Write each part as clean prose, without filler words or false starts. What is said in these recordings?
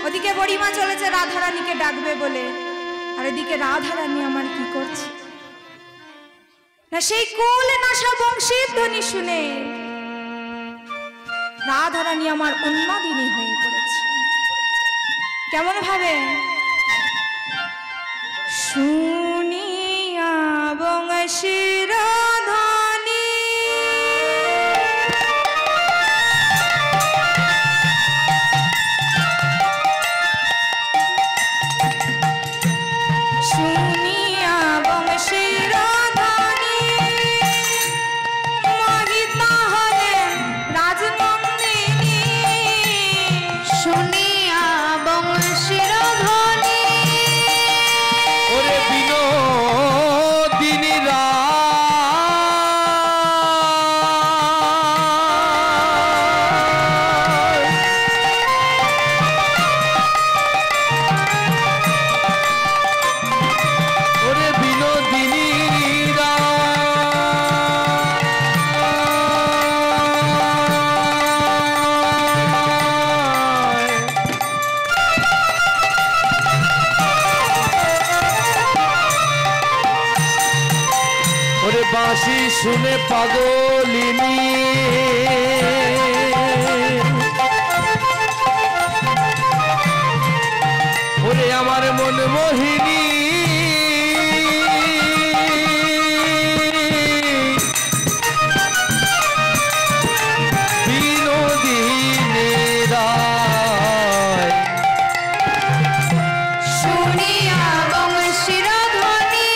ওদিকে বড়িমা চলেছে রাধারানীকে ডাকবে বলে, আর এদিকে রাধারানী আমার কি করছে না, সেই কুল নাশা বংশীর ধ্বনি শুনে রাধারানী আমার উন্মাদিনী হয়ে পড়েছে। কেমন ভাবে? শুনিয়া বংশীর ধ্বনি শুনে পাগলিনী ওরে আমার মন মোহিনী বিনোদিনী রায় শুনিয়া বংশীর ধ্বনি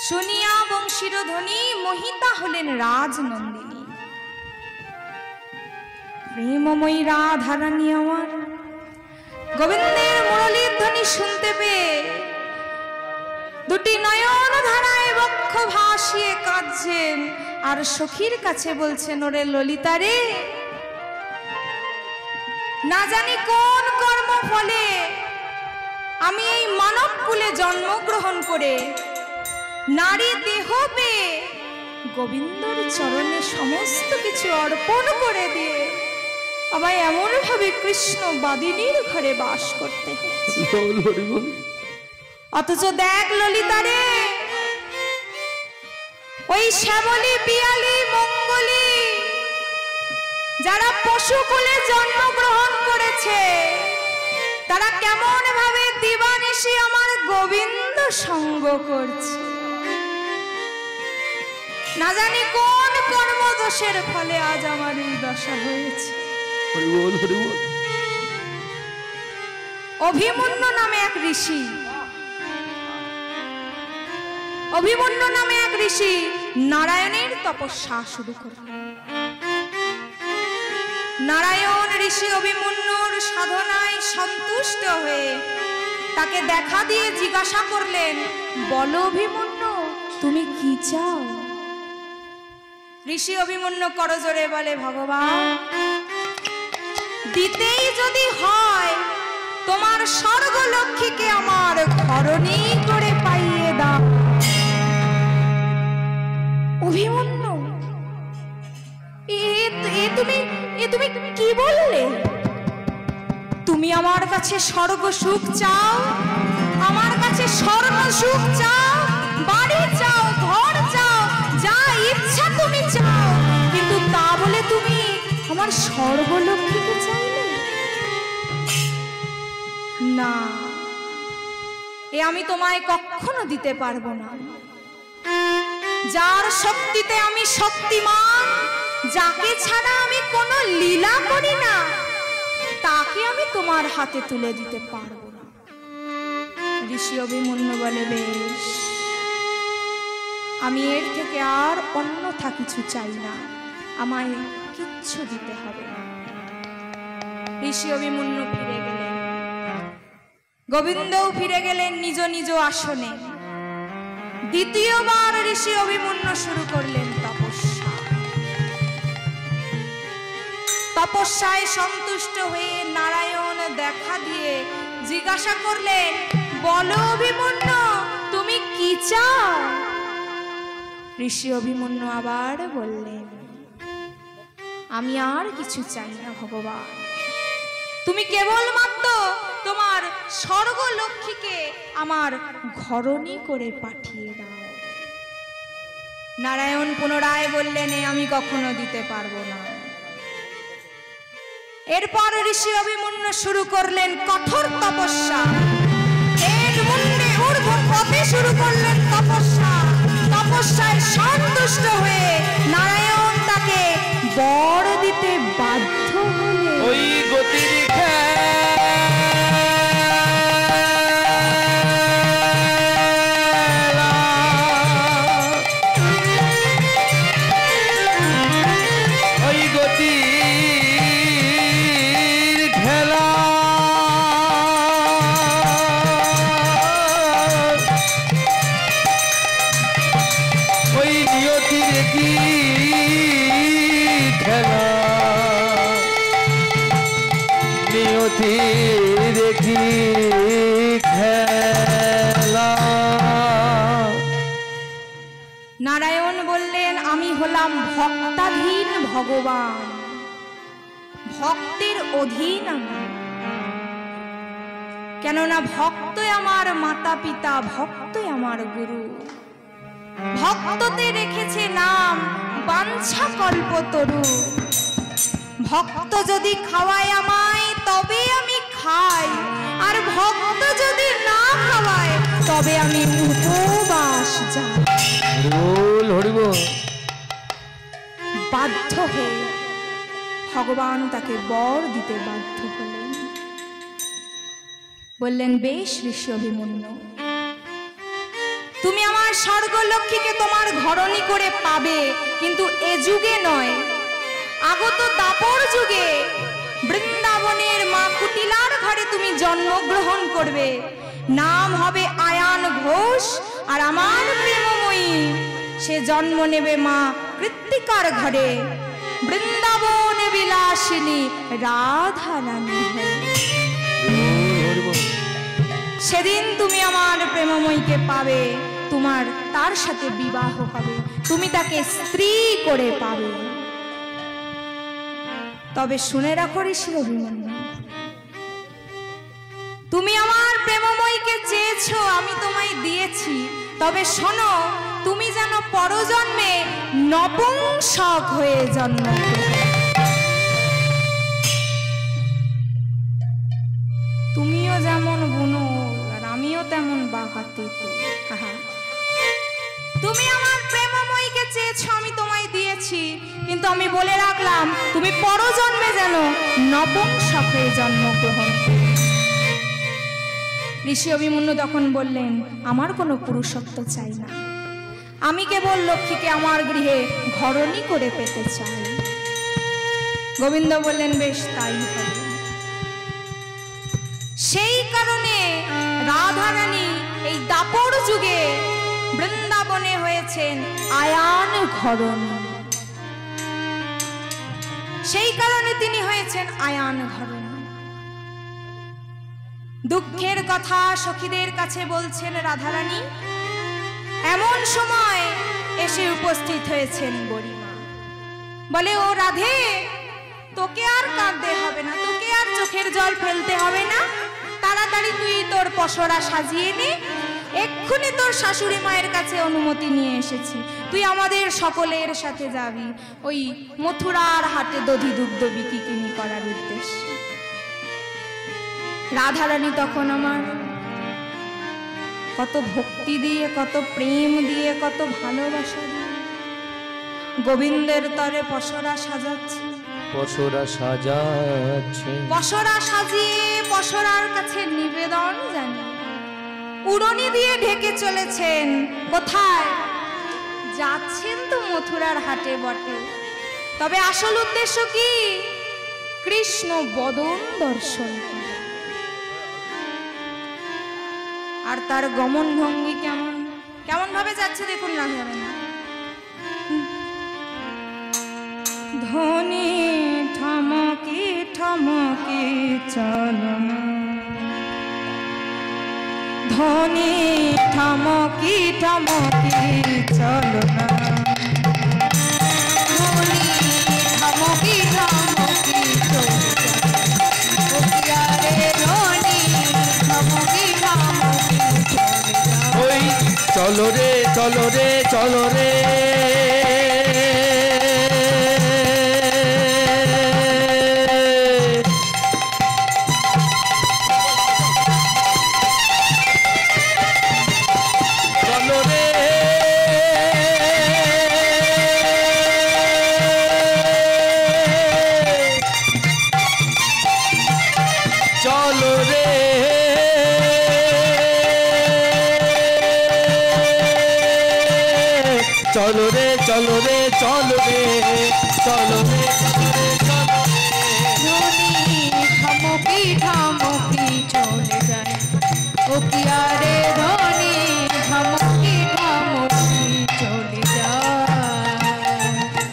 শুনিয়া বংশীর ধ্বনি মোহিতা হলেন রাজনন্দিনী। প্রেমময়ী রাধারানী আমার গোবিন্দের মুরলীর ধ্বনি শুনতে পেয়ে দুটি নয়ন ধারায় বক্ষ ভাসিয়ে কাঁদছেন আর সখীর কাছে বলছেন, ওরে ললিতা রে, না জানি কোন কর্ম ফলে আমি এই মানব কুলে জন্মগ্রহণ করে নারী দেহ পেয়ে গোবিন্দর চরণে সমস্ত কিছু অর্পণ করে দিয়ে আমায় এমন ভাবে কৃষ্ণ বাদিনীর ঘরে বাস করতে হচ্ছে। অথচ দেখ ললিতা রে, ওই শ্যামলী পিয়ালি মঙ্গলী যারা পশুকুলে জন্মগ্রহণ করেছে তারা কেমন ভাবে দিবানিশি আমার গোবিন্দ সঙ্গ করছে। না জানি কোন কর্মদোষের ফলে আজ আমার এই দশা হয়েছে। অভিমন্যু নামে এক ঋষি, অভিমন্যু নামে এক ঋষি নারায়ণের তপস্যা শুরু করলেন। নারায়ণ ঋষি অভিমন্যুর সাধনায় সন্তুষ্ট হয়ে তাকে দেখা দিয়ে জিজ্ঞাসা করলেন, বলো অভিমন্যু, তুমি কি চাও? ঋষি অভিমন্যু করজোরে বলে, ভগবান, দিতেই যদি হয় তোমার স্বর্গলক্ষ্মীকে আমার ঘরণী করে পাইয়ে দাও। তুমি কি বললে? তুমি আমার কাছে স্বর্গ সুখ চাও, আমার কাছে স্বর্ণ সুখ চাও, বাড়ি চাও, ঘর চাও, যা ইচ্ছা তুমি চাও, কিন্তু তা বলে তুমি আমার স্বর্গলক্ষ্মীকে চাইলে না। এ আমি তোমায় কখনো দিতে পারবো না। যার শক্তিতে আমি শক্তিমান, যাকে ছাড়া আমি কোনো লীলা করি না, তাকে আমি তোমার হাতে তুলে দিতে পারবো না। ঋষি অভিমন্যু বলে, বেশ, আমি এর থেকে আর অন্যথা কিছু চাই না, আমায় কিচ্ছু দিতে হবে না। ঋষি অভিমন্যু ফিরে গেলেন, গোবিন্দও ফিরে গেলেন নিজ নিজ আসনে। দ্বিতীয়বার ঋষি অভিমন্যু শুরু করলেন তপস্যা। তপস্যায় সন্তুষ্ট হয়ে নারায়ণ দেখা দিয়ে জিজ্ঞাসা করলেন, বলো অভিমন্যু, তুমি কি চাও? ঋষি অভিমন্যু আবার বললেন, আমি আর কিছু চাই না ভগবান, তুমি কেবলমাত্র তোমার স্বর্গলক্ষ্মীকে আমার ঘরণী করে পাঠিয়ে দাও। নারায়ণ পুনরায় বললেন, আমি কখনো দিতে পারবো না। এরপর ঋষি অভিমন্যু শুরু করলেন কঠোর তপস্যা। শুরু করলেন তপস্যা। তপস্যায় সন্তুষ্ট হয়ে নারায়ণ তাকে বর দিতে বাধ্য হলেন। ওই গতির নারায়ণ বললেন, আমি হলাম ভক্তাধীন ভগবান, ভক্তের অধীন আমি। কেননা ভক্তই আমার মাতা পিতা, ভক্তই আমার গুরু। ভক্ততে রেখেছে নাম বাঞ্ছা কল্পতরু। ভক্ত যদি খাওয়ায় আমায় তবে আমি খাই, আর ভক্ত যদি না খাওয়ায় তবে আমি উপবাস যাই। বাধ্য হয়ে ভগবান তাকে বর দিতে বাধ্য হলেন। বললেন, বেশ ঋষি অভিমন্যু, তুমি আমার স্বর্গলক্ষ্মীকে তোমার ঘরণী করে পাবে, কিন্তু এ যুগে নয়, আগত দাপর যুগে বৃন্দাবনের মা কুটিলার ঘরে তুমি জন্মগ্রহণ করবে। নাম হবে আয়ান ঘোষ, আর আমার প্রেমময়ী সে জন্ম নেবে মা কৃত্তিকার ঘরে, বৃন্দাবন বিলাসিনী রাধা রানী। সেদিন তুমি আমার প্রেমময়ীকে পাবে, তোমার তার সাথে বিবাহ হবে, তুমি তাকে স্ত্রী করে পাবে। তবে শুনে রাখো ঋষি অভিমন্যু, তুমি আমার প্রেমময়ীকে চেয়েছো, আমি তোমায় দিয়েছি, তবে শোনো, তুমি যেন পরজন্মে নপুংসক হয়ে জন্ম। তুমিও যেমন বুনো আর আমিও তেমন বাঘাতে। তুমি আমার প্রেমময়ীকে চেয়েছো, আমি তোমায় দিয়েছি, কিন্তু আমি বলে রাখলাম তুমি পরজন্মে যেন নপুংসক হয়ে জন্মগ্রহণ করো। ঋষি অভিমন্যু তখন বললেন, আমার কোনো পুরুষত্ব চাই না, আমি কেবল লক্ষ্মীকে আমার গৃহে ঘরণী করে পেতে চাই। গোবিন্দ বললেন, বেশ তাই হবে। সেই কারণে রাধা রানী এই দাপর যুগে বৃন্দাবনে হয়েছেন আয়ান ঘরণী। সেই কারণে তিনি হয়েছেন আয়ান ঘরণী। দুঃখের কথা সখীদের কাছে বলছেন রাধারানী। এমন সময় এসে উপস্থিত হয়েছেন বুড়িমা। বলে, ও রাধে, তোকে আর কাঁদতে হবে না, তোকে আর চোখের জল ফেলতে হবে না। তাড়াতাড়ি তুই তোর পসরা সাজিয়ে নে। এক্ষুনি তোর শাশুড়ি মায়ের কাছে অনুমতি নিয়ে এসেছি, তুই আমাদের সকলের সাথে যাবি ওই মথুরার হাটে দধি দুগ্ধ বিকিনি করার উদ্দেশ্যে। রাধারানী তখন আমার কত ভক্তি দিয়ে, কত প্রেম দিয়ে, কত ভালোবাসা দিয়ে গোবিন্দের তরে পসরা সাজাচ্ছে। পসরা সাজাচ্ছে, পসরা সাজিয়ে পসরার কাছে নিবেদন জানিয়ে উড়নি দিয়ে ঢেকে চলেছেন। কোথায় যাচ্ছেন? তো মথুরার হাটে বটে, তবে আসল উদ্দেশ্য কি? কৃষ্ণ বদন দর্শন করা। আর তার গমন ভঙ্গি কেমন কেমন ভাবে যাচ্ছে দেখুন না, ধরেন ধনী ঠমকি ঠমকি চলনা, ধনী ঠমকি ঠমকি চলনা, ধনী ঠমকি ঠমকি চলনা, ধনী ঠমকি ঠমকি ওই চলো রে চলো রে চলো রে, চলো রে চলো রে চলো রে চলো রে চলো রে, ধনী ঠমকি ঠমকি চলে যায়, ও কিয়া রে ধনী ঠমকি ঠমকি চলে যায়।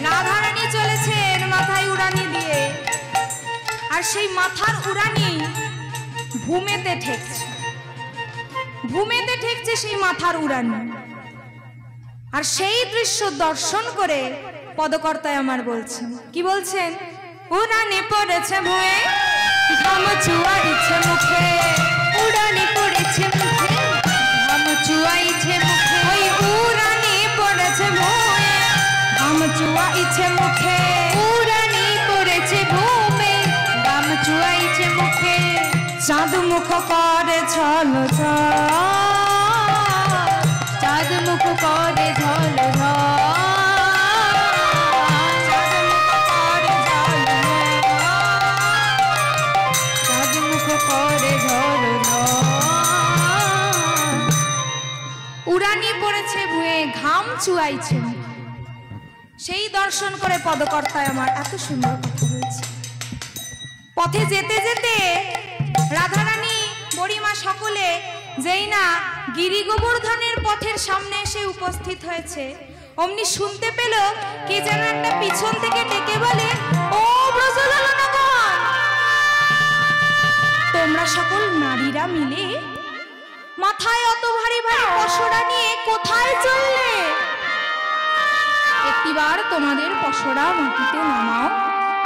রাধারানী চলেছেন মাথায় উড়ানি দিয়ে, আর সেই মাথার উড়ানি ভূমেতে ঠেকছে, ভূমেতে ঠেকছে সেই মাথার উড়ানি। আর সেই দৃশ্য দর্শন করে পদকর্তায় আমার বলছেন, কি বলছেন? উড়ানি পড়েছে ভুঁয়ে, ঘাম চুয়াইছে মুখে, উড়ানি পড়েছে মুখে, ঘাম চুয়াইছে মুখে, ওই উড়ানি পড়েছে ভুঁয়ে, ঘাম চুয়াইছে মুখে, উড়ানি পড়েছে ভূমে, ঘাম চুয়াইছে মুখে, চাঁদ মুখ করে ঝল চাঁদ মুখ করে ঝল চাঁদ মুখ করে ঝল উড়ানি পড়েছে ভুঁয়ে, ঘাম চুয়াইছে। সেই দর্শন করে পদকর্তায় আমার এত সুন্দর কথা বলছে। পথে যেতে যেতে রাধারানী বুড়িমা সকলে যেই না গিরি গোবর্ধনের পথের সামনে এসে উপস্থিত হয়েছে, অমনি শুনতে পেল কে যেন একটা পিছন থেকে ডেকে বলে, ও ব্রজলালনগণ, তোমরা সকল নারীরা মিলে মাথায় অত ভারী ভারী পসরা নিয়ে কোথায় চললে? একটিবার তোমাদের পসরা মাটিতে নামাও,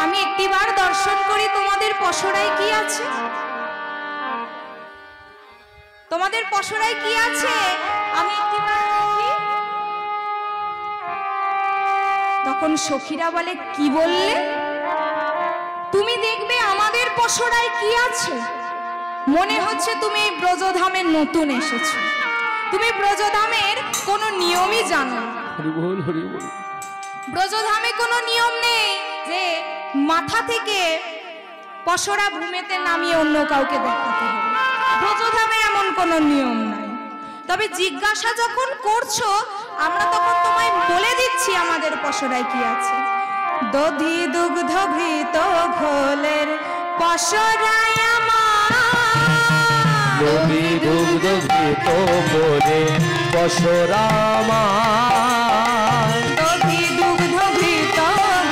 আমি একটিবার দর্শন করি তোমাদের পসরায় কি আছে। তোমাদের পসরায় কি আছে আমি একটিবার দেখি। তখন সখীরা বলে, কি বললে? তুমি দেখবে আমাদের পসরায় কি আছে? মনে হচ্ছে তুমি এই ব্রজধামে নতুন এসেছো, তুমি ব্রজধামের কোনো নিয়মই জানো না। হরিবোল হরিবোল। ব্রজধামে কোনো নিয়ম নেই যে মাথা থেকে পসরা ভূমিতে নামিয়ে অন্য কাউকে দেখাতে হবে, ব্রজধামে এমন কোনো নিয়ম নাই। তবে জিজ্ঞাসা যখন করছো, আমরা তখন তোমায় বলে দিচ্ছি আমাদের পসরায় কি আছে। দধি দুগ্ধ ঘৃত ঘোলের পসরায় আমার, দধি দুগ্ধ ঘৃত ঘোলে পসরা আমার, দধি দুগ্ধ ঘৃত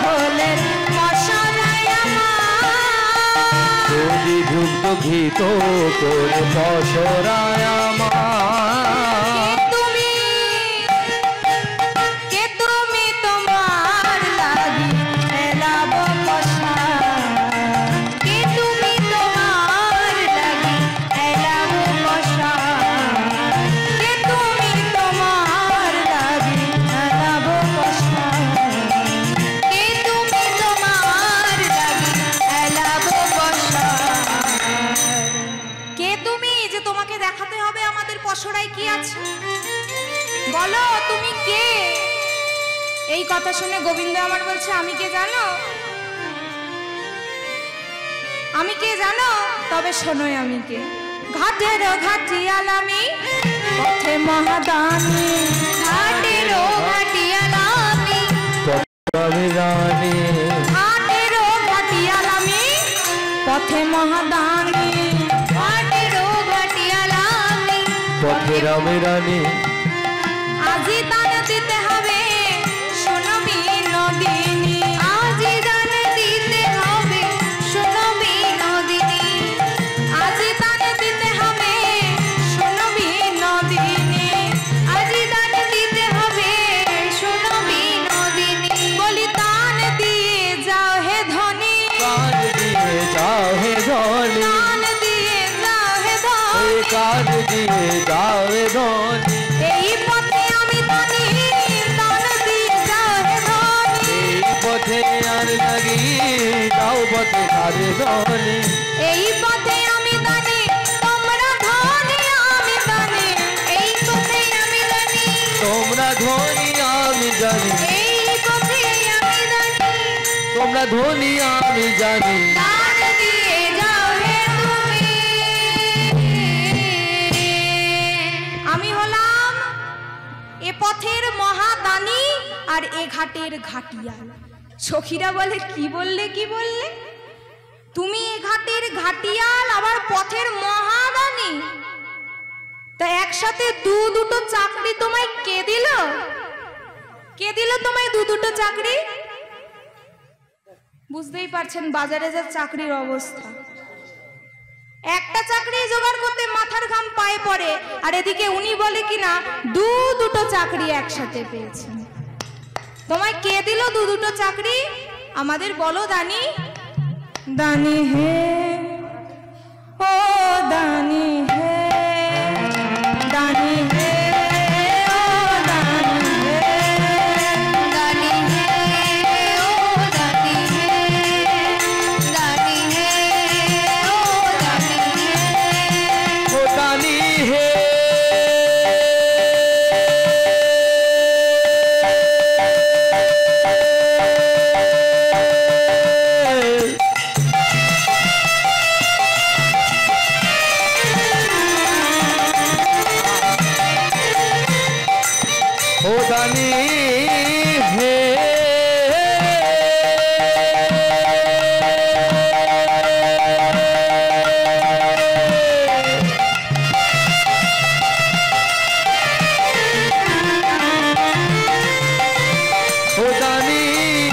ঘোলের পসরায় আমার, দধি দুগ্ধ ঘৃত ঘোলে পসরা আমার। কে তুমি তোমার লাগি এলাব পসরা, বলো তুমি কে? এই কথা শুনে গোবিন্দ আমার বলছে আমি কে জানো? আমি কে জানো? তবে শোনোই আমি কে। ঘাটের ঘাটিয়াল আমি, পথে মহাদানী। ঘাটের ঘাটিয়াল আমি, ঘাটের ঘাটিয়াল আমি, পথে মহাদানী। ঘাটের ঘাটিয়াল আমি, পথে রামে রানী। আজি দান দিতে হবে শোনো বিনোদিনী। আজি দান দিতে হবে শোনো বিনোদিনী। আজি দান দিতে হবে শোনো বিনোদিনী। আজি দান দিতে হবে শোনো বিনোদিনী। বলি দান দিয়ে যাও হে ধনী। কান দিয়ে যাও হে ধনী। দান দিয়ে যাও হে ধনী। কান দিয়ে যাও হে ধনী। এই পথে আমি দানি, দান দিয়ে যাও হে ধনী। এই পথে আর লাগি যাও পথে কারে ধনী। এই পথে আমি দানি, তোমরা ধনী আমি দানি। এই পথে আমি দানি, তোমরা ধনী আমি জানি। এই পথে আমি দানি। তোমরা ধনী আমি জানি। দান দিয়ে যাও হে তুমি। আমি হলাম এ পথের মহাদানী আর এ ঘাটের ঘাটিয়াল। সখীরা বলে কি বললে কি বললে? তুমি এ ঘাটের ঘাটিয়াল আবার পথের মহাদানী, তা একসাথে দুটো চাকরি তোমায় কে দিল? কে দিল তোমায় দুটো চাকরি? বুঝতেই পারছেন বাজারে যা চাকরির অবস্থা। একটা চাকরি জোগাড় করতে মাথার ঘাম পায়ে পড়ে, আর এদিকে উনি বলে কিনা দুটো চাকরি একসাথে পেয়েছেন। তোমায় কে দিল দুটো চাকরি? আমাদের বলো দানি। দানি হে ও দানি হে, দানি হে ও দানি হে, দানি হে ও দানি হে, দানি হে ও দানি হে। ও দানি হে ও দানি হে ও দানি হে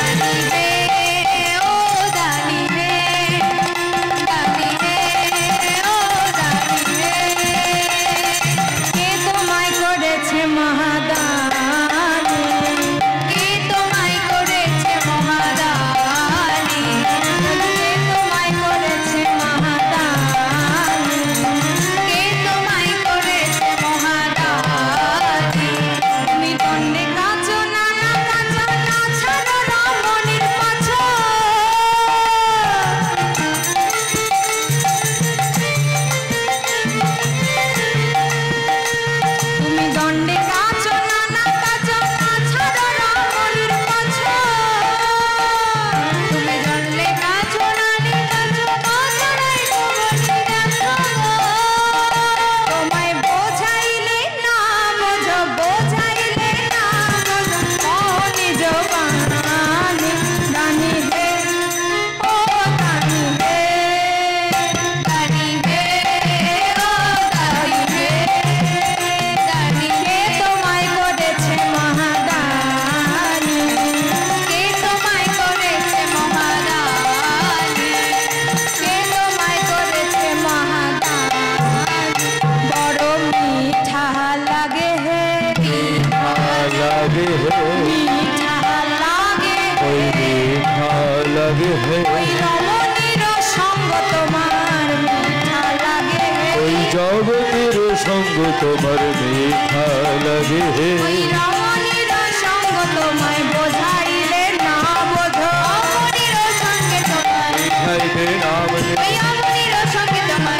দানি হে ও দানি হে, দানি হে ও দানি হে। কে তোমায় করেছে মহাদানী? কে তোমায় করেছে মহাদানী? কে তোমায় করেছে মহাদানী? কে তোমায় করেছে মহাদানী? তুমি দণ্ডে কাছো নানা কাছো না ছাড়ো রমণীর পাছো। তুমি দণ্ডে কাছো নানা কাছো না ছাড়ো রমণীর পাছো। তুমি দণ্ডে কাছো নানি কাছো না ছাড়াই রমণী দেখো। তোমায় বোঝাইলে না বোঝো, বোঝাইলে না বোঝো নিজ বাণী। দানি হে ও দানি হে, দানি হে ও দানি হে, দানি হে তোমায় করেছে মহাদানী। কে তোমায় করেছে মহাদানী? কে তোমায় করেছে মহাদানী? বড় মিঠা লাগে হে, লাগে হে মিঠা লাগে ওই হে। মিঠা লাগে হে ওই রমণীর সঙ্গ তোমার মিঠা লাগে হে। ওই জগতের সঙ্গ তোমার মিঠা লাগে হে ওই রমণীর সঙ্গ তোমায় বোঝাইলে না বোঝো। রমণীর সঙ্গে তোমার, মিঠাইতে নাম নে ওই রমণীর সঙ্গে তোমার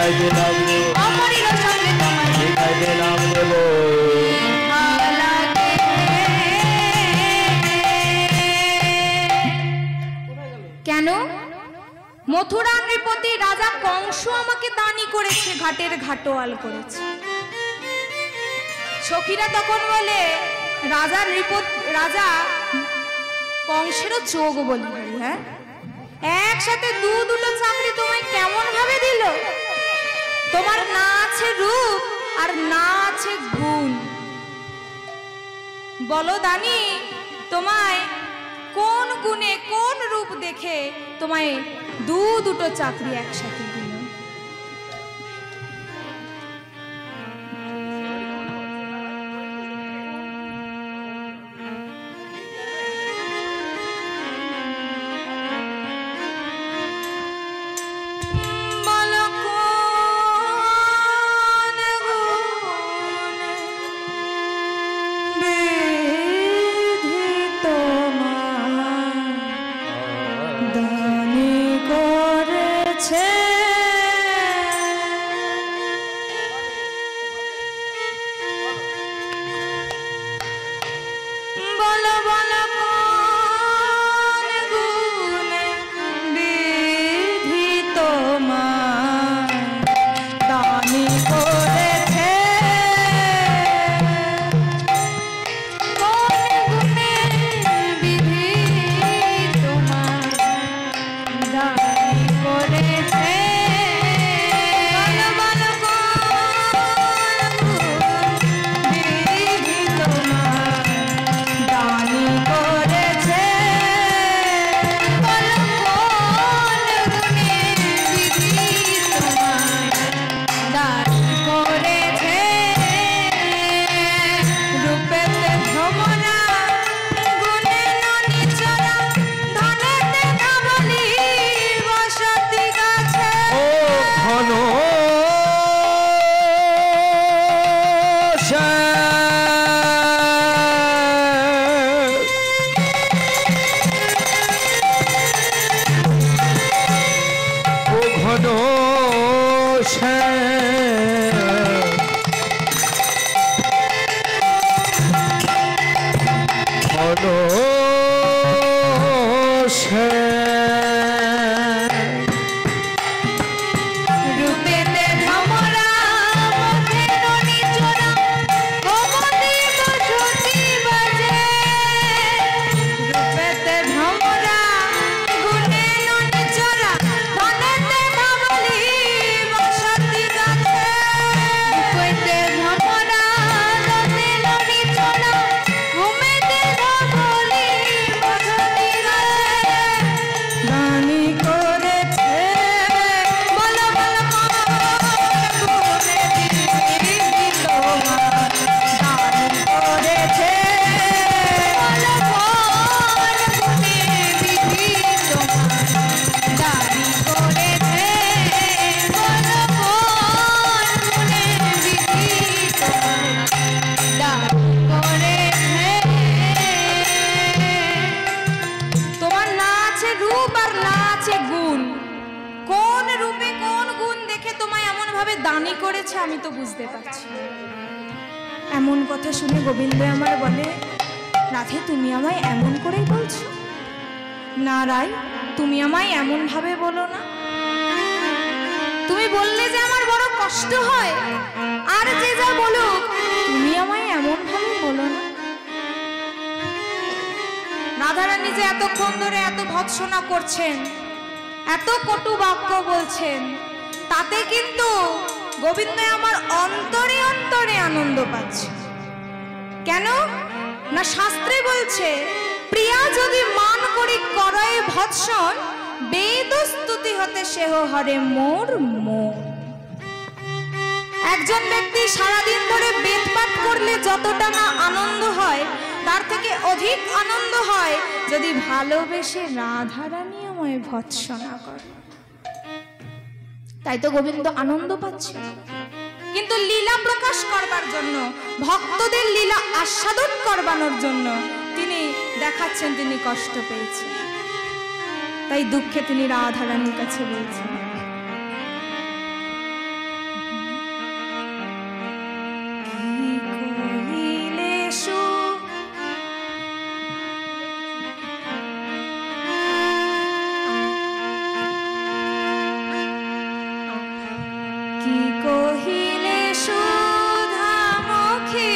বিদায় দিলাম গো, অমরির সঙ্গে তোমায় বিদায় দিলাম দেব। কেন? মথুরা নৃপতি রাজা কংস আমাকে দানি করেছে, ঘাটের ঘাটোয়াল করেছে। সখীরা তখন বলে রাজা কংসেরও চোখ বলি, হ্যাঁ একসাথে দুটো চাকরি তোমায় কেমন ভাবে দিল? তোমার না আছে রূপ আর না আছে গুণ। বলো দানি, তোমায় কোন গুণে কোন রূপ দেখে তোমায় দুটো চাকরি একসাথে দিল? দানি করেছে আমি তো বুঝতে পারছি। এমন কথা শুনে গোবিন্দ আমার বলে, রাধে তুমি আমায় এমন করেই বলছো? না রাই, তুমি আমায় এমন ভাবে বলো না। তুমি বললে যে আমার বড় কষ্ট হয়, আর যে যা বলো তুমি আমায় এমন ভাবে বলো না। রাধারানী যে এতক্ষণ ধরে এত ভৎসনা করছেন, এত কটু বাক্য বলছেন, তাতে কিন্তু গোবিন্দ আমার অন্তরে অন্তরে আনন্দ পাচ্ছে। কেন না শাস্ত্রে বলছে, প্রিয়া যদি মান করি করয় ভৎসন, বেদ স্তুতি হতে সেহ হরে মোর মন। একজন ব্যক্তি সারাদিন ধরে বেদ পাঠ করলে যতটা না আনন্দ হয়, তার থেকে অধিক আনন্দ হয় যদি ভালোবেসে রাধারানী আমায় ভৎসনা করে। তাই তো গোবিন্দ আনন্দ পাচ্ছে। কিন্তু লীলা প্রকাশ করবার জন্য, ভক্তদের লীলা আস্বাদন করবানোর জন্য তিনি দেখাচ্ছেন তিনি কষ্ট পেয়েছেন। তাই দুঃখে তিনি রাধারানীর কাছে বলছেন, কি কহিলে সুধা মুখে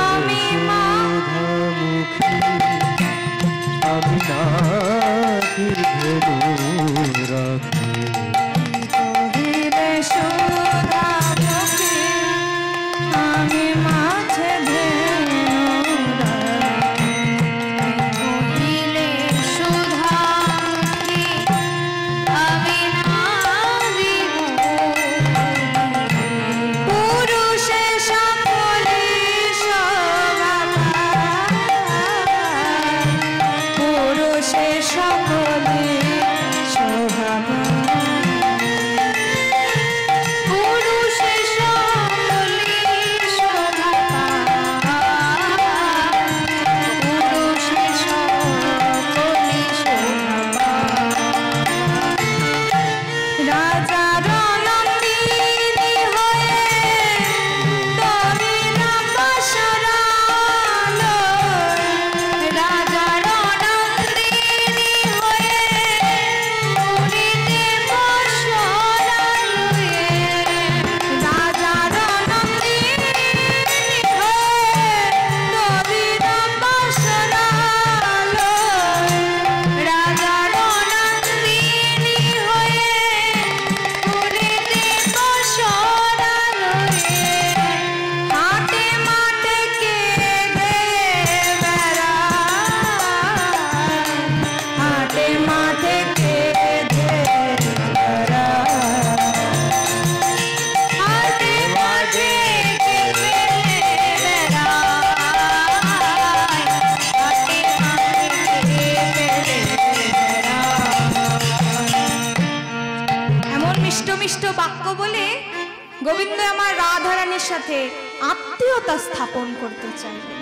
আমি মা আমি নাথির ধেনু রাখি কহিলে সুধা মুখে আমি মাঝে ধেনু রাখি কহিলে সুধা মুখে আমি নারী পুরুষে সকলে শোভা পুরুষে সকলে শোভা পুরুষে সকলে শোভা পুরুষে সকলে শোভা রাজা রণন্দিনী হয়ে তরিল পাশরালো রাজা রণন্দিনী হয়ে তরিতে পাশরালো রাজা রণন্দিনী হয়ে তরিল পাশরালো রাজা রণন্দিনী হয়ে পুরীতে বসরালো হাটে মাঠে কেঁদে বেড়ায় হাটে মাঠে কেঁদে বেড়ায় হাটে মাঠে কেঁদে বেড়ায় হাটে মাঠে কেঁদে বেড়ায় এমন মিষ্ট মিষ্ট বাক্য বলে গোবিন্দ আমার রাধারানীর সাথে আত্মীয়তা স্থাপন করতে চাইলেন।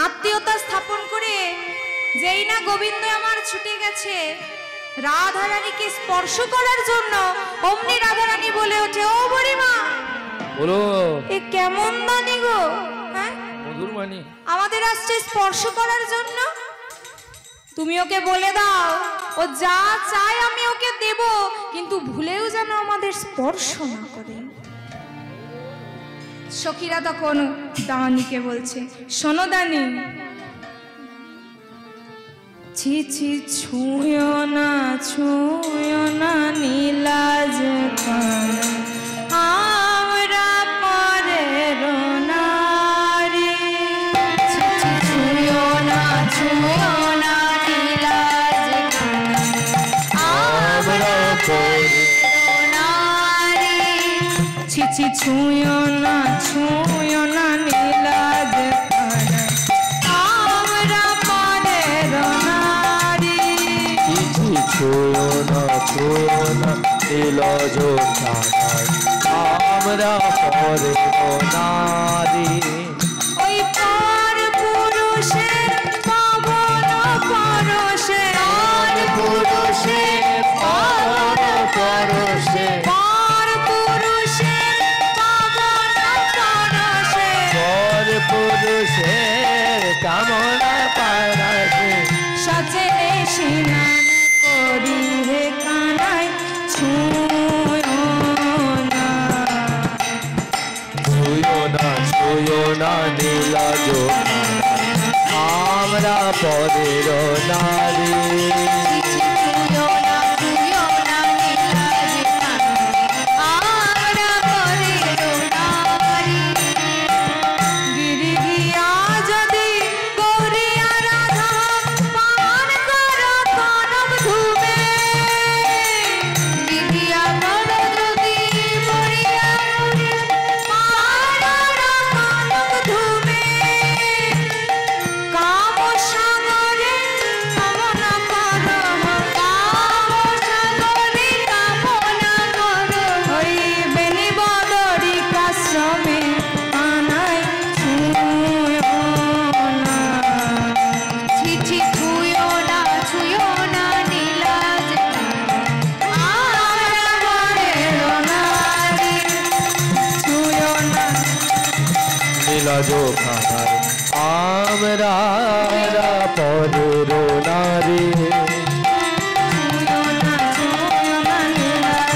আত্মীয়তা স্থাপন করে যেই না গোবিন্দ আমার ছুটে গেছে রাধারানীকে স্পর্শ করার জন্য, অমনি রাধারানী বলে ওঠে, ও বুড়িমা বলো এ কেমন বাণী গো, হ্যাঁ মধুর বাণী, আমাদের আসছে স্পর্শ করার জন্য। তুমি ওকে বলে দাও ও যা চায় আমি ওকে দেব, কিন্তু ভুলেও যেন আমাদের স্পর্শ না করে। সখীরা তখন দানীকে বলছে, শোনো দানী, ছি ছি ছুঁয়ো না নীলাজ আমরা পরের নারী। ছি ছি ছুঁয়ো না নীলাজ আমরা পরের নারী। ছি ছি ছুঁয়ো না নীলাজ আমরা পরের নারী। ছুঁয়ো না নীলাজ আমরা পরের নারী। ওই পর পুরুষের পাবন পরশে, পর পুরুষের পাবন পরশে, পর পুরুষের পাবন পরশে, পর পুরুষের কামনা পারশে, সচেনে স্নান করি হে কানাই ছুঁয়ো না। ছুঁয়ো না নীলাজ আমরা পরের নারী। ছুঁয়ো না নীলাজ আমরা পরের নারী। গিরি গিয়া যদি গৌরিয়া রাধা পান কর কনক ধুমে, গিরিয়া বল যদি গৌরিয়া পান কর কনক ধুমে, কাম সাগরে কামনা কর, কাম সাগরে কামনা কর, হইবে নিবদরি কাশ্রমে আনাই ছুঁয়ো না। ছি ছি ছুঁয়ো না নীলাজ আমরা পরের নারী। ছুঁয়ো না নীলাজ খানার আমরা পরের নারী। ছুঁয়ো না নীলাজ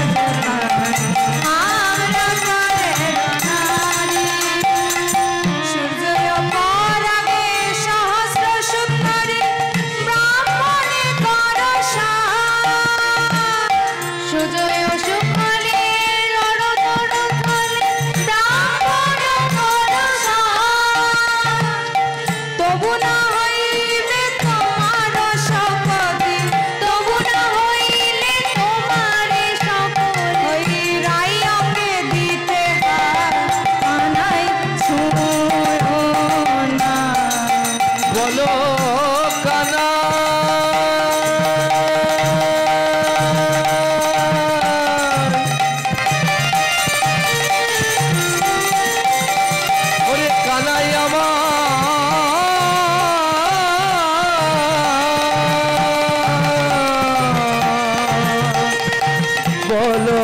বলো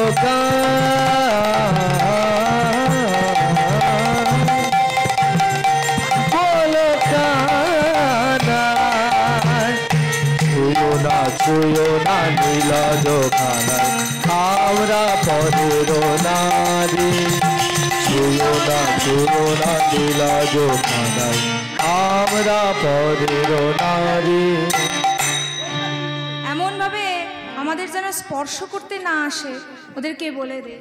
বলো কানাই ছুঁয়ো না নীলাজ খানাই আমরা পরের নারী ছুঁয়ো না নীলাজ খানাই আমরা পরের নারী। এমন ভাবে আমাদের যেন স্পর্শ করতে না আসে, ওদেরকে বলে দে।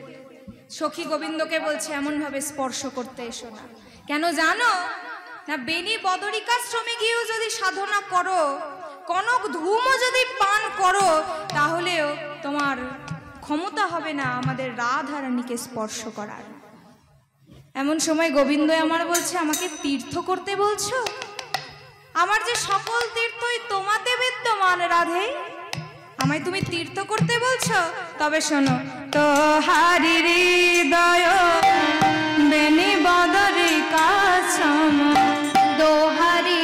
সখী গোবিন্দকে বলছে এমন ভাবে স্পর্শ করতে এসো না। কেন জানো না, বেনি বদরিকাশ্রমে গিয়েও যদি সাধনা করো, কনক ধূমও যদি পান করো, তাহলেও তোমার ক্ষমতা হবে না আমাদের রাধা রানীকে স্পর্শ করার। এমন সময় গোবিন্দ আমার বলছে, আমাকে তীর্থ করতে বলছো? আমার যে সকল তীর্থই তোমাতে বিদ্যমান রাধে, আমায় তুমি তীর্থ করতে বলছো? তবে শোনো, তো হারি হৃদয় বেনি বদরিকাশ্রম, দোহারি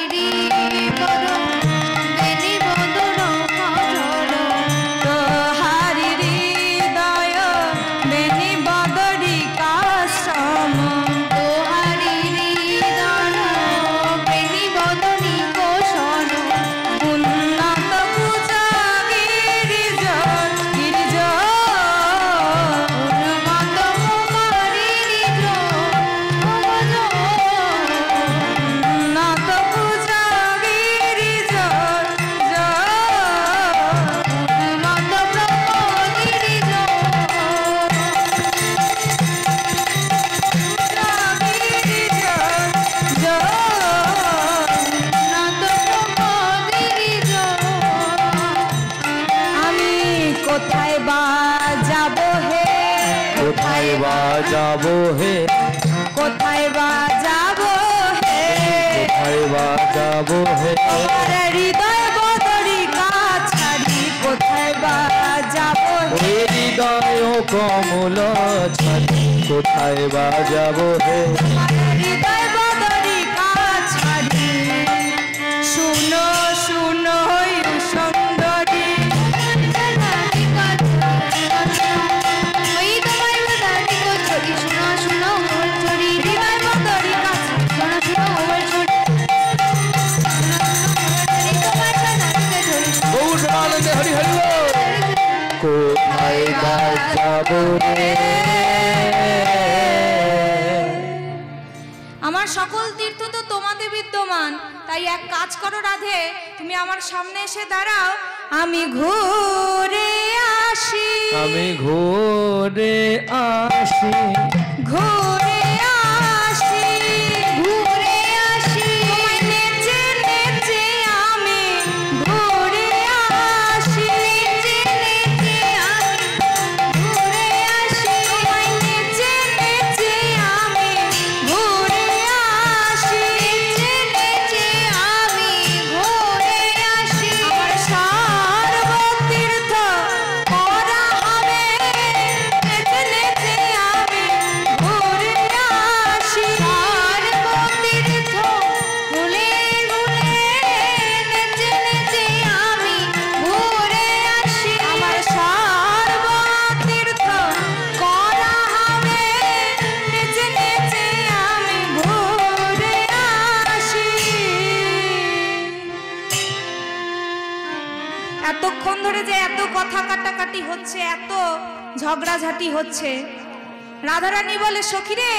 বদ বেনি বদর তো হারি হৃদয় বেনি বদরিকাশ্রম, দোহারি হৃদয় বেনি বদরি কোশন, উন্নত পূজা গিরিজ গিরিজ উন্নত কুমারী গিরিজ উন্নত পূজা গিরিজ উন্নত ব্রহ্ম গিরিজ আমি কোথায় বা যাব হে, কোথায় বা যাবো হে, কোথায় বা যাব হে, কোথায় বা যাবো হে, আমার হৃদয় বদরিকা ছাড়ি কোথায় বা যাব হে, ওই হৃদয় কমল ছাড়ি কোথায় বা যাবো হে, আমার হৃদয় বদরিকা ছাড়ি। শুনো শুনো সুন্দরী, হৃদয় বদরিকা গৌর আনন্দে হরি হরি বল। কোথায় বা যাবো রে, আমার সকল তীর্থ তো তোমাতে বিদ্যমান, তাই এক কাজ করো রাধে, তুমি আমার সামনে এসে দাঁড়াও, আমি ঘুরে আসি, আমি ঘুরে আসি, ঘুরে আসি, ঘুরে আসি, তোমায় নেচে নেচে আমি ঘুরে আসি, নেচে নেচে আমি ঘুরে আসি, তোমায় নেচে নেচে আমি ঘুরে আসি, নেচে নেচে আমি ঘুরে আসি। আমার সর্বতীর্থ করা হবে, নেচে নেচে আমি ঘুরে আসি, সর্বতীর্থ ভুলে ভুলে নেচে নেচে আমি ঘুরে আসি, আমার সর্বতীর্থ করা হবে, নেচে নেচে আমি ঘুরে আসি। এতক্ষণ ধরে যে এত কথা কাটাকাটি হচ্ছে, এত ঝগড়াঝাটি হচ্ছে, রাধারানী বলে, সখী রে,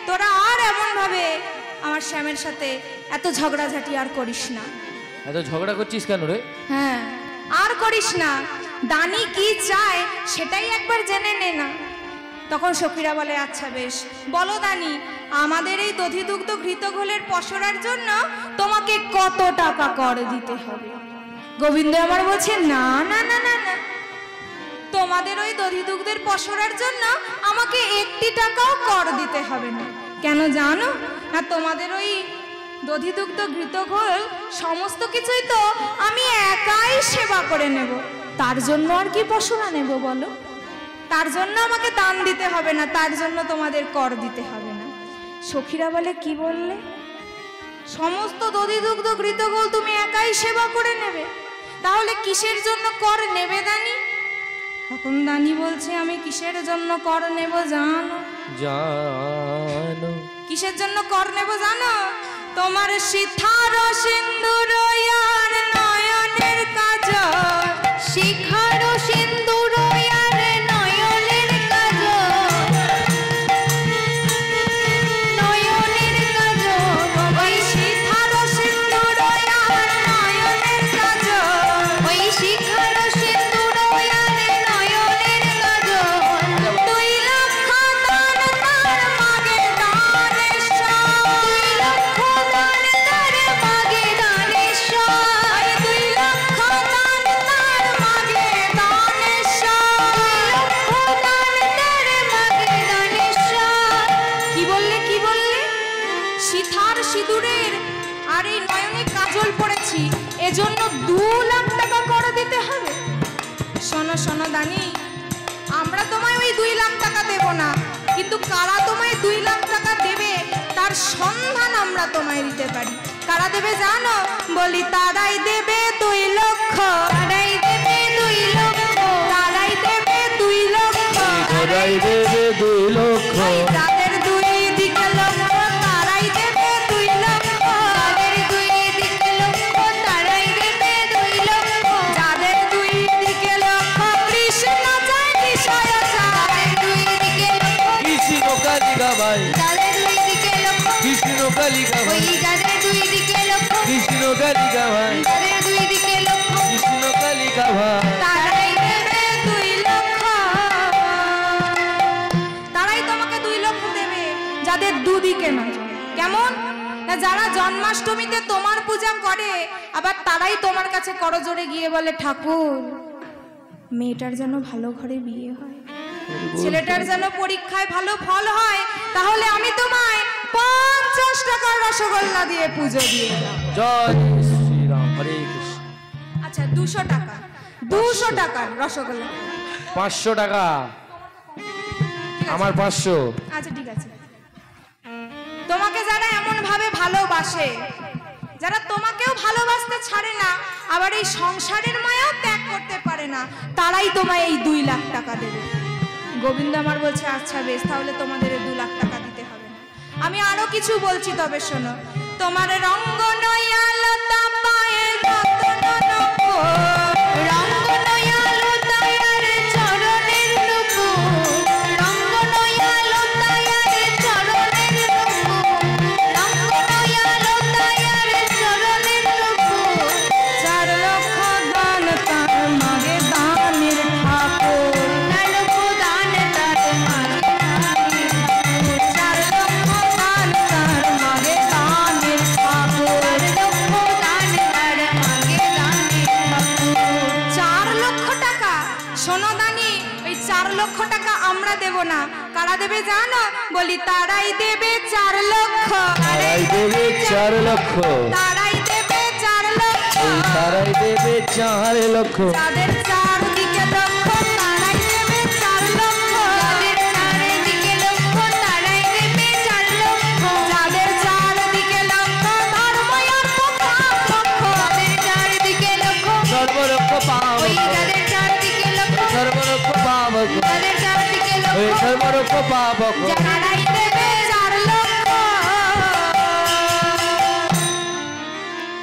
তোরা আর এমন ভাবে আমার শ্যামের সাথে এত ঝগড়াঝাটি আর করিস না। এত ঝগড়া করছিস কেন রে? হ্যাঁ, আর করিস না, দানি কি চায় সেটাই একবার জেনে নে না। তখন সখীরা বলে, আচ্ছা বেশ, বলো দানি, আমাদের এই দধিদুগ্ধ ঘৃতঘোলের পসরার জন্য তোমাকে কত টাকা কর দিতে হবে? গোবিন্দ আমার বলছে, না না না না না, তোমাদের ওই দধিদুগ্ধের পসরার জন্য আমাকে 1 টাকাও কর দিতে হবে না। কেন জানো না, তোমাদের ওই দধিদুগ্ধ ঘৃতঘোল সমস্ত কিছুই তো আমি একাই সেবা করে নেব, তার জন্য আর কি পসরা নেব বলো? তার জন্য আমাকে দান দিতে হবে না, তার জন্য তোমাদের কর দিতে হবে না। সখীরা বলে, কি বললে? সমস্ত দধিদুগ্ধ ঘৃতঘোল তুমি একাই সেবা করে নেবে, তাহলে কিসের জন্য কর নেবে দানি? তখন দানি বলছে আমি কিসের জন্য কর নেব জানো? জানো। কিসের জন্য কর নেব জানো? তোমার শিখার সিন্দুর আর নয়নের কাজল, শিখার সিন্দুর আর নয়নের কাজল, নয়নের কাজল, ওই শিখার সিন্দুর আর নয়নের কাজল, ওই শিখার সিন্দুর আর নয়নের কাজল, 2 লক্ষ দান তার মাগে দানেশ্বর, 2 লক্ষ দান তার মাগে দানেশ্বর, 2 লক্ষ দান তার মাগে দানেশ্বর, 2 লক্ষ দান তার মাগে দানেশ্বর। কি বললে কি বললে? সিথার সিঁদুরের আর এই নয়নে কাজল পড়েছি, এজন্য 2 লাখ টাকা কর দিতে হবে? শোনো শোনো দানি, আমরা তোমায় ওই 2 লাখ টাকা দেব না, কিন্তু কারা তোমায় 2 লাখ টাকা দেবে তার সন্ধান আমরা তোমায় দিতে পারি। কারা দেবে জানো? বলি তারাই দেবে 2 লক্ষ, তারাই দেবে 2 লক্ষ, তারাই দেবে 2 লক্ষ, তারাই দেবে 2 লক্ষ, ওই যাদের 2 দিকে লক্ষ তারাই দেবে 2 লক্ষ, যাদের 2 দিকে লক্ষ তারাই দেবে 2 লক্ষ, যাদের 2 দিকে লক্ষ কৃষ্ণ চায় বিষয় চায়, 2 দিকে লক্ষ কৃষ্ণ কালিকা ভাই, যাদের 2 দিকে লক্ষ কৃষ্ণ কালিকা ভাই, ওই যাদের 2 দিকে লক্ষ, কৃষ্ণ কালিকা ভাই, যাদের 2 দিকে লক্ষ কৃষ্ণ কালিকা ভাই, তারাই দেবে 2 লক্ষ, তারাই তোমাকে 2 লক্ষ দেবে যাদের 2 দিকে নয়। কেমন না? যারা জন্মাষ্টমীতে তোমার পূজা করে আবার তারাই তোমার কাছে করজোড়ে গিয়ে বলে ঠাকুর মেয়েটার যেন ভালো ঘরে বিয়ে হয়, ছেলেটার যেন পরীক্ষায় ভালো ফল হয়, তাহলে আমি তোমায় 50 টাকার রসগোল্লা দিয়ে পুজো দিয়ে দাও। জয় শ্রীরাম, হরে কৃষ্ণ। আচ্ছা 200 টাকা, 200 টাকার রসগোল্লা, 500 টাকা, ঠিক আছে? আমার 500। আচ্ছা ঠিক আছে। তোমাকে যারা এমন ভাবে ভালোবাসে, যারা তোমাকেও ভালোবাসতে ছাড়ে না, আবার এই সংসারের মায়াও ত্যাগ করতে পারে না, তারাই তোমায় এই 2 লাখ টাকা দেবে। গোবিন্দ আমার বলছে আচ্ছা বেশ, তাহলে তোমাদের 2 লাখ টাকা দিতে হবে না। আমি আরো কিছু বলছি, তবে শোনো। তোমার রঙ্গ নয়ালতা পায়ে যতন নকুল, রঙ্গ নয়ালতা আর চরণের নকুল, রঙ্গ নয়ালতা আর চরণের নকুল, রঙ্গ নয়ালতা আর চরণের নকুল, 4 লক্ষ দান তার মাগে দানের ঠাকুর, 4 লক্ষ দান তার মাগে দানের ঠাকুর, 4 লক্ষ দান তার মাগে দানের ঠাকুর, 4 লক্ষ টাকা। শোনো দানি, ওই 4 লক্ষ টাকা আমরা দেব না, কারা দেবে জানো? বলি তারাই দেবে 4 লক্ষ, তারাই দেবে 4 লক্ষ, তারাই দেবে 4 লক্ষ, তারাই দেবে 4 লক্ষ, যাদের 4 দিকে লক্ষ তারাই দেবে 4 লক্ষ, যাদের 4 দিকে লক্ষ তারাই দেবে 4 লক্ষ, যাদের 4 দিকে লক্ষ ধর্ময়ার লক্ষ, যাদের 4 দিকে লক্ষ সর্বলক্ষ পাবক, ওই যাদের 4 দিকে লক্ষ, সর্বলক্ষ পাবক, যাদের 4 দিকে ওই লক্ষ সর্বলক্ষ পাবক, তারাই দেবে 4 লক্ষ,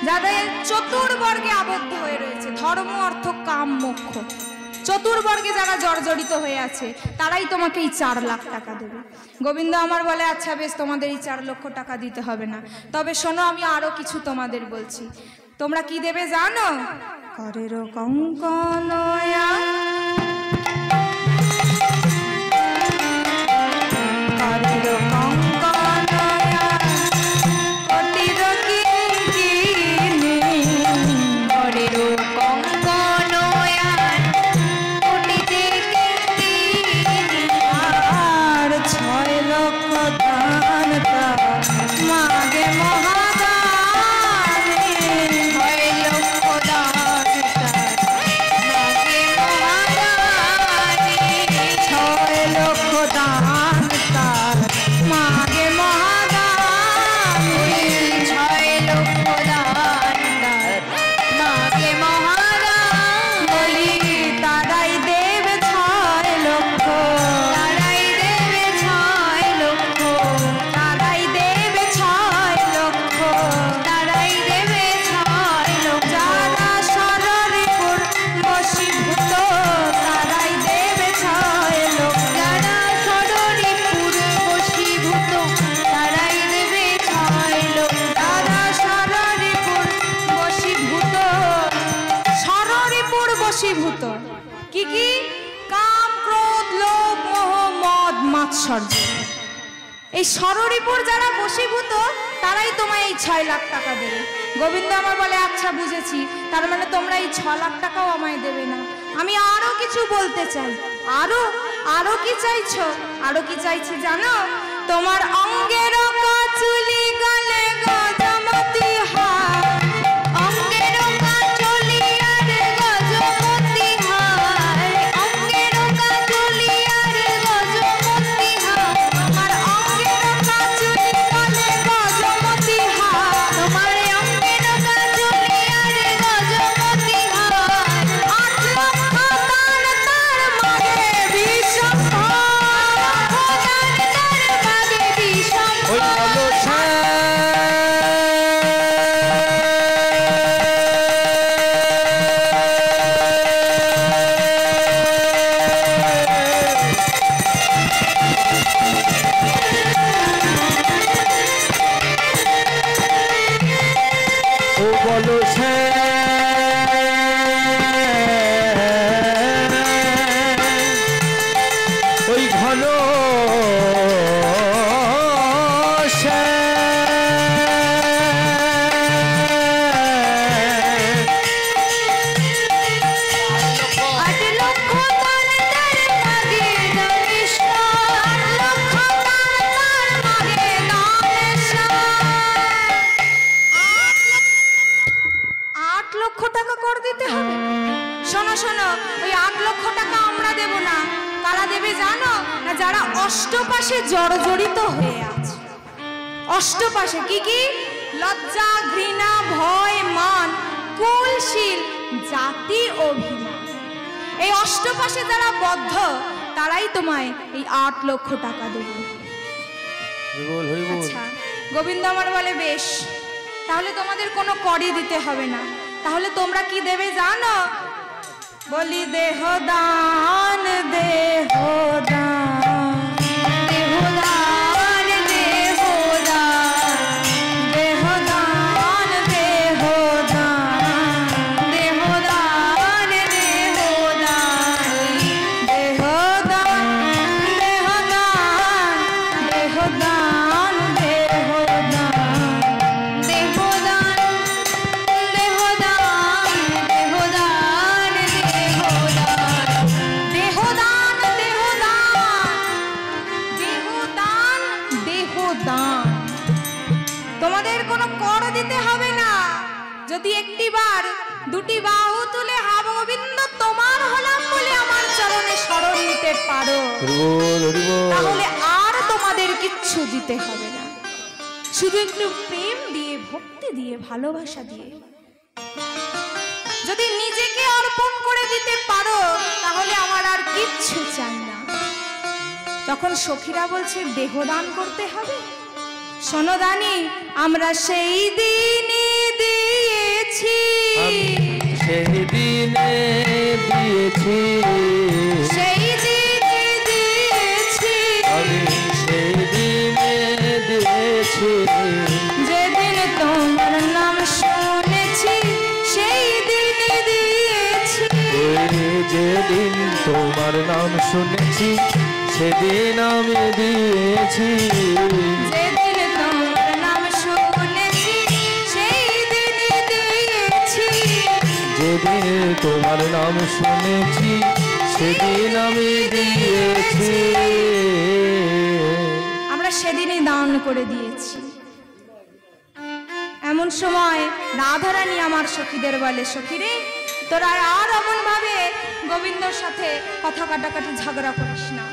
যাদের চতুর্বর্গে আবদ্ধ হয়ে রয়েছে, ধর্ম অর্থ কাম মোক্ষ, চতুর্বর্গে যারা জর্জরিত হয়ে আছে, তারাই তোমাকে এই 4 লাখ টাকা দেবে। গোবিন্দ আমার বলে আচ্ছা বেশ, তোমাদের এই 4 লক্ষ টাকা দিতে হবে না, তবে শোনো আমি আরো কিছু তোমাদের বলছি। তোমরা কি দেবে জানো? করের কঙ্কন মাগে মহাদানে, 6 লক্ষ দান মাগে মহাদানে। কি কি? কাম, ক্রোধ, লোভ, মোহ, মদ, মাৎসর্য। এই ষড়রিপুর যারা বশীভূত তারাই তোমায় এই 6 লাখ টাকা দেবে। গোবিন্দ আমার বলে আচ্ছা বুঝেছি, তার মানে তোমরা এই 6 লাখ টাকাও আমায় দেবে না। আমি আরো কিছু বলতে চাই। আরো কি চাইছো? আরো কি চাইছি জানো? তোমার অঙ্গের কাচুলি গালে গজমতি হার, অঙ্গের কাচুলি আর গজমতি হার, অঙ্গের কাচুলি আর গজমতি হার, তোমার অঙ্গের কাচুলি গালে গজমতি হার, তোমার অঙ্গের কাচুলি আর গজমতি হার, 8 লক্ষ তার মাগে বিষম ওই বলো ও বলো ওই ঘন যারা অষ্টপাশে জড়জড়িত হয়ে আছে। অষ্টপাশে কি কি? লজ্জা, ঘৃণা, ভয়, মান, কুলশীল, জাতি, অভিমান। এই অষ্টপাশে যারা বদ্ধ তারাই তোমায় এই 8 লক্ষ টাকা দেবে। আচ্ছা, গোবিন্দ আমার বলে বেশ, তাহলে তোমাদের কোনো কড়ি দিতে হবে না। তাহলে তোমরা কি দেবে জানো? বলি দেহ দান, দেহ দান, দেহ দান, দেহ দান, দেহ দান, দেহ দান, দেহ দান, দেহ দান, দেহ দান, দেহ দান, দেহ দান, দেহ দান, দেহ দান, দেহ দান, দেহ দান, দেহদান, দেহদান, দেহদান। তোমাদের কোনো কর দিতে হবে না। যদি একটিবার 2টি বাহু তুলে হা গোবিন্দ তোমার হলাম বলে আমার চরণে শরণ নিতে পারো, তাহলে আর তোমাদের কিচ্ছু দিতে হবে না। শুধু একটু প্রেম দিয়ে, ভক্তি দিয়ে, ভালোবাসা দিয়ে যদি নিজেকে অর্পণ করে দিতে পারো তাহলে আমার আর কিচ্ছু চাই না। তখন সখীরা বলছে দেহদান করতে হবে। শোনো দানি, আমরা সেই দিনে দিয়েছি, সেই দিনে দিয়েছি, সেই দিনে দিয়েছি, আমি সেই দিনে দিয়েছি, যেদিন তোমার নাম শুনেছি সেই দিনে দিয়েছি, যেদিন তোমার নাম শুনেছি সেদিন আমি দিয়েছি, যেদিন তোমার নাম শুনেছি সেই দিনে দিয়েছি, যেদিন তোমার নাম শুনেছি সেদিন আমি দিয়েছি। আমরা সেদিনই দান করে দিয়েছি। এমন সময় রাধারানী আমার সখীদের বলে, সখীরে তোরা আর এমন ভাবে গোবিন্দর সাথে কথা কাটাকাটি ঝগড়া করিস না।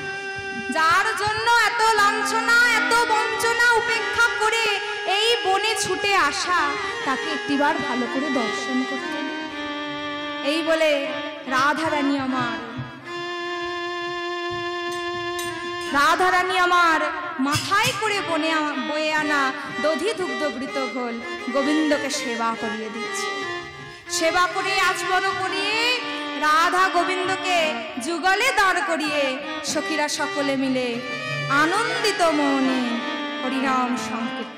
যার জন্য এত লাঞ্ছনা, এত বঞ্চনা উপেক্ষা করে এই বনে ছুটে আসা, তাকে একটিবার ভালো করে দর্শন করতে। এই বলে রাধারানী আমার মাথায় করে বয়ে আনা দধি দুগ্ধবৃত ঘোল গোবিন্দকে সেবা করিয়ে দিচ্ছে। সেবা করে আচমন করিয়ে রাধা গোবিন্দকে যুগলে দাঁড় করিয়ে সখীরা সকলে মিলে আনন্দিত মনে হরিনাম সংকীর্তন।